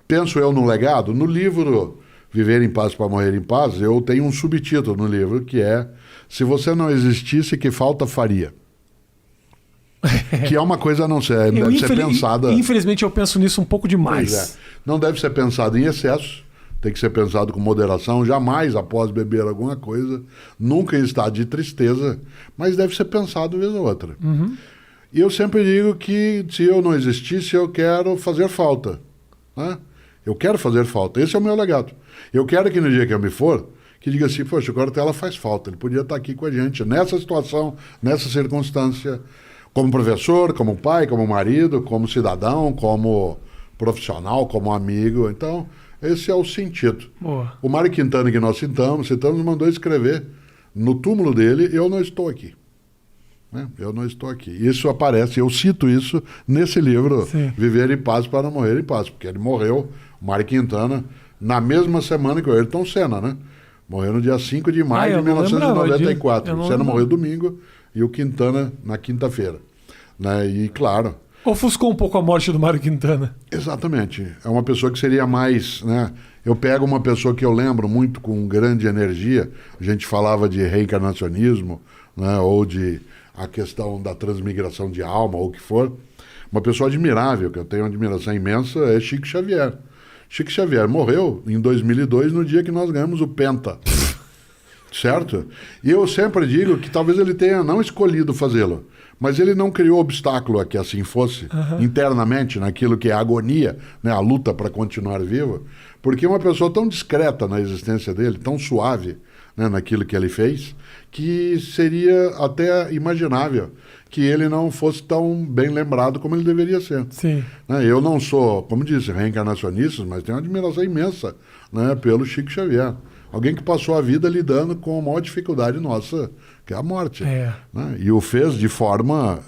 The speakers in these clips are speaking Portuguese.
penso eu no legado, no livro Viver em Paz para Morrer em Paz, eu tenho um subtítulo no livro que é Se Você Não Existisse, Que Falta Faria? Que é uma coisa a não ser, deve ser pensada... Infelizmente eu penso nisso um pouco demais. Pois é. Não deve ser pensado em excesso, tem que ser pensado com moderação, jamais após beber alguma coisa, nunca em estado de tristeza, mas deve ser pensado vez ou outra. Uhum. E eu sempre digo que se eu não existisse, eu quero fazer falta. Né? Eu quero fazer falta. Esse é o meu legado. Eu quero que no dia que eu me for, que diga assim, poxa, o Cortella faz falta. Ele podia estar aqui com a gente, nessa situação, nessa circunstância, como professor, como pai, como marido, como cidadão, como profissional, como amigo. Então, esse é o sentido. Boa. O Mário Quintana, que nós citamos, mandou escrever no túmulo dele, eu não estou aqui. Eu não estou aqui. Isso aparece, eu cito isso nesse livro, Sim. Viver em Paz para Não Morrer em Paz, porque ele morreu, o Mário Quintana, na mesma semana que o Ayrton Senna, né? Morreu no dia 5 de maio de 1994. O Senna morreu domingo e o Quintana na quinta-feira. Né? E claro... Ofuscou um pouco a morte do Mário Quintana. Exatamente. É uma pessoa que seria mais... Né? Eu pego uma pessoa que eu lembro muito com grande energia, a gente falava de reencarnacionismo, né? Ou de a questão da transmigração de alma, ou o que for. Uma pessoa admirável, que eu tenho uma admiração imensa, é Chico Xavier. Chico Xavier morreu em 2002, no dia que nós ganhamos o Penta. Certo? E eu sempre digo que talvez ele tenha não escolhido fazê-lo, mas ele não criou obstáculo a que assim fosse, internamente, naquilo que é a agonia, né, a luta para continuar vivo, porque uma pessoa tão discreta na existência dele, tão suave, né, naquilo que ele fez, que seria até imaginável que ele não fosse tão bem lembrado como ele deveria ser. Sim. Né, eu não sou, como disse, reencarnacionista, mas tenho uma admiração imensa, né, pelo Chico Xavier. Alguém que passou a vida lidando com a maior dificuldade nossa, que é a morte. É. Né? E o fez de forma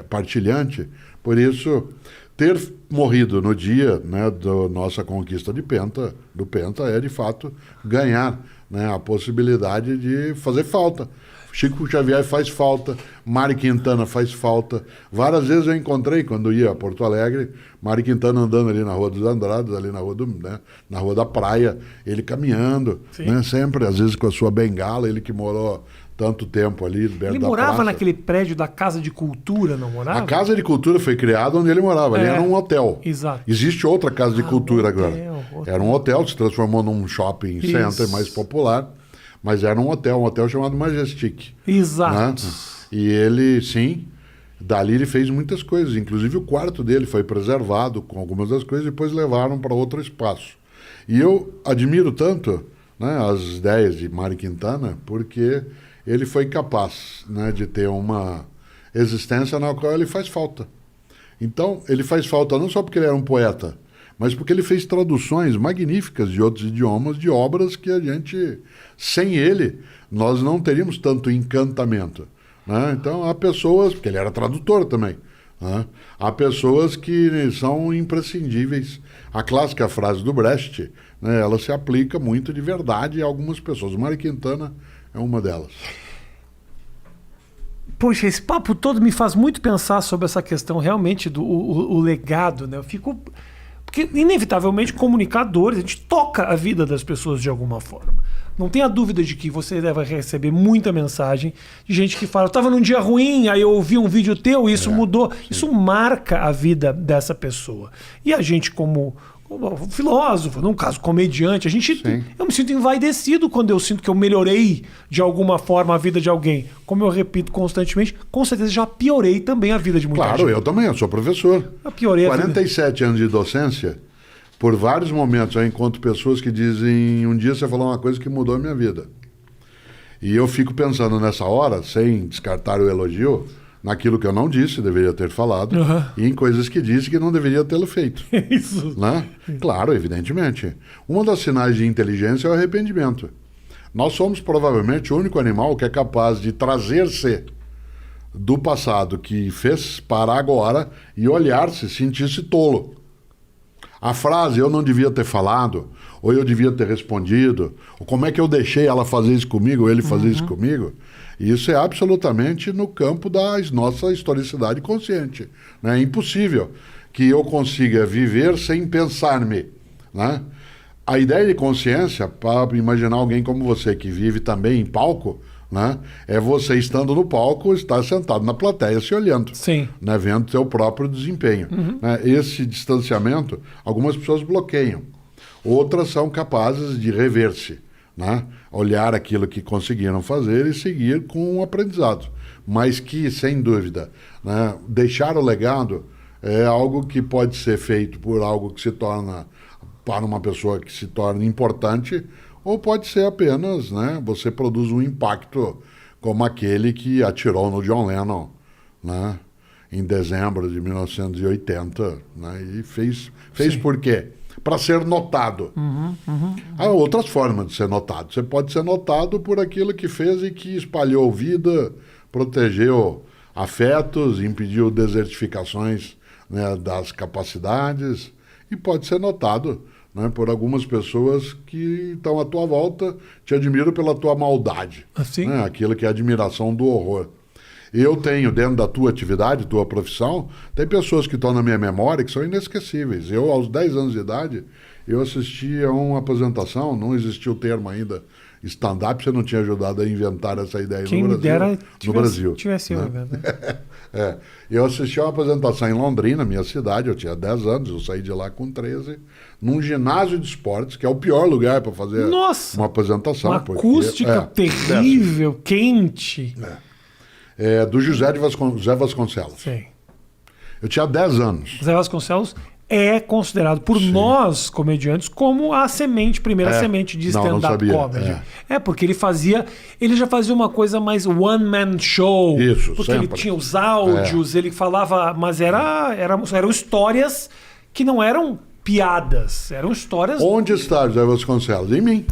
partilhante. Por isso, ter morrido no dia, né, da nossa conquista do Penta, é de fato ganhar, né, a possibilidade de fazer falta. Chico Xavier faz falta, Mário Quintana faz falta. Várias vezes eu encontrei, quando ia a Porto Alegre, Mário Quintana andando ali na Rua dos Andrados, ali na Rua da Praia, ele caminhando, né, sempre, às vezes com a sua bengala, ele que morou tanto tempo ali perto da praça. Ele morava naquele prédio da Casa de Cultura, não morava? A Casa de Cultura foi criada onde ele morava, ali era um hotel. Exato. Existe outra Casa de Cultura agora. Hotel. Era um hotel, se transformou num shopping center mais popular. Mas era um hotel chamado Majestic. Exato. Né? E ele, sim, dali ele fez muitas coisas. Inclusive o quarto dele foi preservado com algumas das coisas e depois levaram para outro espaço. E eu admiro tanto, né, as ideias de Mário Quintana, porque ele foi capaz, né, de ter uma existência na qual ele faz falta. Então, ele faz falta não só porque ele era um poeta, mas porque ele fez traduções magníficas de outros idiomas, de obras que a gente, sem ele, nós não teríamos tanto encantamento. Né? Então, há pessoas, porque ele era tradutor também, né? Há pessoas que são imprescindíveis. A clássica frase do Brecht, né, ela se aplica muito de verdade a algumas pessoas. O Mário Quintana é uma delas. Poxa, esse papo todo me faz muito pensar sobre essa questão realmente do o legado, né? Eu fico... Porque, inevitavelmente, comunicadores, a gente toca a vida das pessoas de alguma forma. Não tenha dúvida de que você deve receber muita mensagem de gente que fala, eu estava num dia ruim, aí eu ouvi um vídeo teu e isso mudou. Sim. Isso marca a vida dessa pessoa. E a gente, como filósofo, num caso comediante, eu me sinto envaidecido quando eu sinto que eu melhorei de alguma forma a vida de alguém. Como eu repito constantemente, com certeza já piorei também a vida de muita gente. Claro, eu também, eu sou professor. Eu piorei 47 anos de docência, por vários momentos eu encontro pessoas que dizem, um dia você falou uma coisa que mudou a minha vida. E eu fico pensando nessa hora, sem descartar o elogio, naquilo que eu não disse, deveria ter falado, e em coisas que disse que não deveria tê-lo feito. Isso. Né? Claro, evidentemente. Um dos sinais de inteligência é o arrependimento. Nós somos provavelmente o único animal que é capaz de trazer-se do passado que fez para agora e olhar-se, sentir-se tolo. A frase, eu não devia ter falado, ou eu devia ter respondido, ou como é que eu deixei ela fazer isso comigo, ou ele fazer isso comigo, isso é absolutamente no campo da nossa historicidade consciente. Né? É impossível que eu consiga viver sem pensar-me, né? A ideia de consciência, para imaginar alguém como você que vive também em palco, né? É você estando no palco, estar sentado na plateia se olhando, Sim. né? Vendo seu próprio desempenho. Né? Esse distanciamento, algumas pessoas bloqueiam, outras são capazes de rever-se, né? Olhar aquilo que conseguiram fazer e seguir com um aprendizado. Mas que, sem dúvida, né? Deixar o legado é algo que pode ser feito por algo que se torna, para uma pessoa que se torna importante, ou pode ser apenas, né? Você produz um impacto como aquele que atirou no John Lennon, né? Em dezembro de 1980, né? E fez por quê? Para ser notado. Há outras formas de ser notado. Você pode ser notado por aquilo que fez e que espalhou vida, protegeu afetos, impediu desertificações, né, das capacidades, e pode ser notado, né, por algumas pessoas que estão à tua volta, te admiram pela tua maldade. Assim? Né, aquilo que é admiração do horror. Eu tenho, dentro da tua atividade, tua profissão, tem pessoas que estão na minha memória que são inesquecíveis. Eu, aos 10 anos de idade, eu assisti a uma apresentação, não existia o termo ainda stand-up, você não tinha ajudado a inventar essa ideia Quem no me Brasil. dera No Brasil. tivesse eu, né? né? Eu assisti a uma apresentação em Londrina, minha cidade, eu tinha 10 anos, eu saí de lá com 13, num ginásio de esportes, que é o pior lugar para fazer uma apresentação. Uma acústica terrível, quente. Do José Vasconcelos. Sim. Eu tinha 10 anos. José Vasconcelos é considerado por nós, comediantes, como a primeira semente de stand-up comedy. Porque ele já fazia uma coisa mais one-man show. Isso, porque sempre. ele tinha os áudios, ele falava, mas eram histórias que não eram piadas, eram histórias... Onde está José Vasconcelos? Em mim.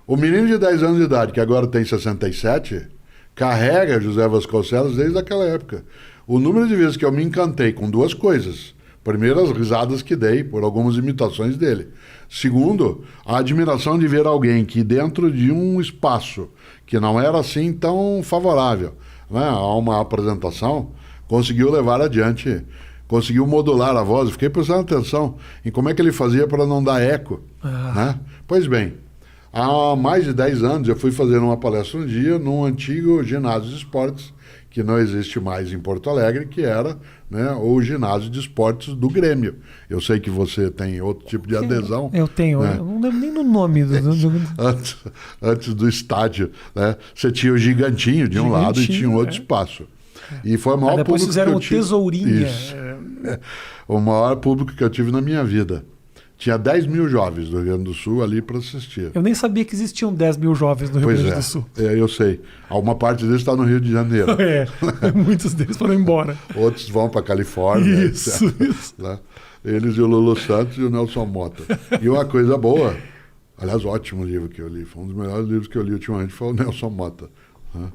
O menino de 10 anos de idade, que agora tem 67, carrega José Vasconcelos desde aquela época. O número de vezes que eu me encantei com duas coisas: primeiro, as risadas que dei por algumas imitações dele. Segundo, a admiração de ver alguém que, dentro de um espaço que não era assim tão favorável, né, a uma apresentação, conseguiu levar adiante, conseguiu modular a voz. Eu fiquei prestando atenção em como é que ele fazia para não dar eco. Né? Pois bem, há mais de 10 anos eu fui fazer uma palestra um dia num antigo ginásio de esportes, que não existe mais em Porto Alegre, que era, né, o ginásio de esportes do Grêmio. Eu sei que você tem outro tipo de adesão. Eu tenho, né? eu não lembro nem do nome. Antes do estádio, né? Você tinha o Gigantinho de um lado e tinha um outro espaço. E foi o maior depois público fizeram que eu o tive. Tesourinha. O maior público que eu tive na minha vida. Tinha 10 mil jovens do Rio Grande do Sul ali para assistir. Eu nem sabia que existiam 10 mil jovens no Rio Grande do Sul. Eu sei. Uma parte deles está no Rio de Janeiro. Muitos deles foram embora. Outros vão para a Califórnia. Isso. Né? Eles e o Lulu Santos e o Nelson Mota. E uma coisa boa, aliás, ótimo livro que eu li. Foi um dos melhores livros que eu li ultimamente, foi o Nelson Mota. Né?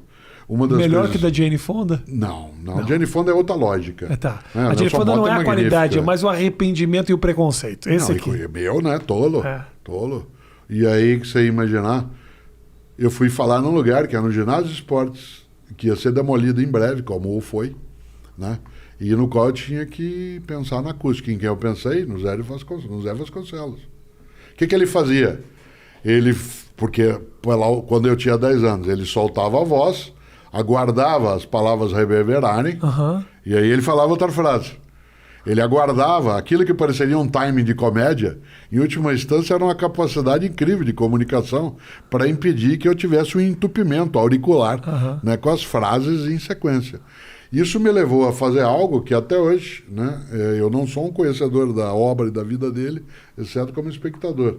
Melhor que da Jane Fonda? Não. Jane Fonda é outra lógica. A Jane Fonda não é a qualidade, é mais o arrependimento e o preconceito. Esse aqui. Meu, né? Tolo. Tolo. E aí, que você ia imaginar, eu fui falar num lugar que era no ginásio de esportes, que ia ser demolido em breve, como foi, né? E no qual eu tinha que pensar na acústica. Em quem eu pensei? No Zé Vasconcelos. O que ele fazia? Porque quando eu tinha 10 anos, ele soltava a voz, aguardava as palavras reverberarem, e aí ele falava outra frase. Ele aguardava aquilo que pareceria um timing de comédia, em última instância era uma capacidade incrível de comunicação para impedir que eu tivesse um entupimento auricular, né, com as frases em sequência. Isso me levou a fazer algo que até hoje, né, eu não sou um conhecedor da obra e da vida dele, exceto como espectador.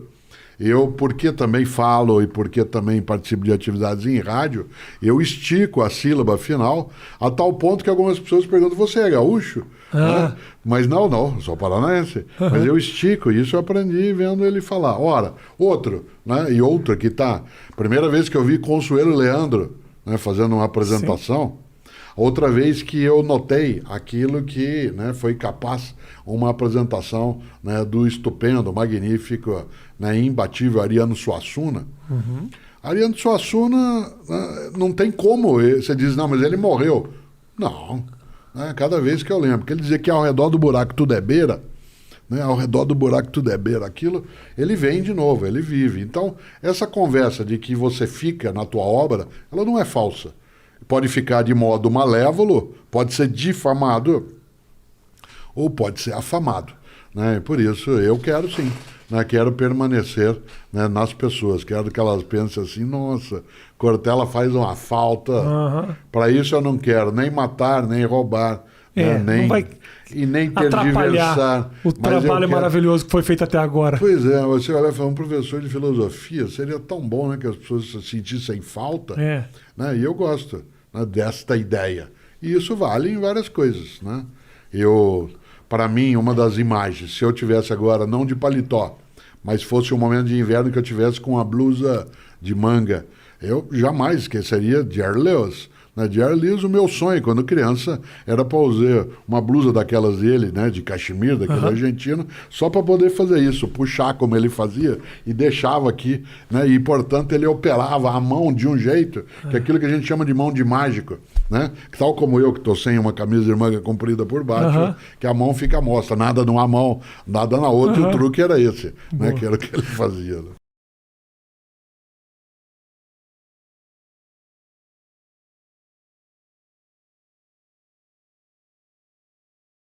Eu, porque também falo e porque também participo de atividades em rádio, eu estico a sílaba final a tal ponto que algumas pessoas perguntam: você é gaúcho? Né? Mas não, sou paranaense. Mas eu estico, e isso eu aprendi vendo ele falar. Ora, outro, né? E outro que tá. Primeira vez que eu vi Consuelo Leandro, né, fazendo uma apresentação. Sim. Outra vez que eu notei aquilo que, né, foi capaz uma apresentação, né, do estupendo, magnífico, né, imbatível Ariano Suassuna. Ariano Suassuna, né, não tem como. Você diz, não, mas ele morreu. Não. né? Cada vez que eu lembro. Porque ele dizia que ao redor do buraco tudo é beira, né? Ao redor do buraco tudo é beira. Aquilo, ele vem de novo, ele vive. Então, essa conversa de que você fica na tua obra, ela não é falsa. Pode ficar de modo malévolo, pode ser difamado, ou pode ser afamado, né? Por isso, eu quero sim. Né, quero permanecer, né, nas pessoas, quero que elas pensem assim, nossa, Cortella faz uma falta, para isso eu não quero nem matar, nem roubar, né, nem, e nem tergiversar. O trabalho maravilhoso que foi feito até agora. Pois é, você olha e fala, um professor de filosofia, seria tão bom, né, que as pessoas se sentissem falta, né, e eu gosto, né, desta ideia. E isso vale em várias coisas, né? Para mim, uma das imagens, se eu tivesse agora, não de paletó, mas fosse um momento de inverno que eu tivesse com uma blusa de manga, eu jamais esqueceria Jerry Lewis. Né? Jerry Lewis, o meu sonho, quando criança, era para usar uma blusa daquelas dele, né, de cachemir, daquele argentino, só para poder fazer isso, puxar como ele fazia e deixava aqui, né, e portanto ele operava a mão de um jeito, que é aquilo que a gente chama de mão de mágico, né, tal como eu que estou sem uma camisa de manga comprida por baixo, que a mão fica à mostra, nada numa mão, nada na outra, e o truque era esse, né, que era o que ele fazia. Né?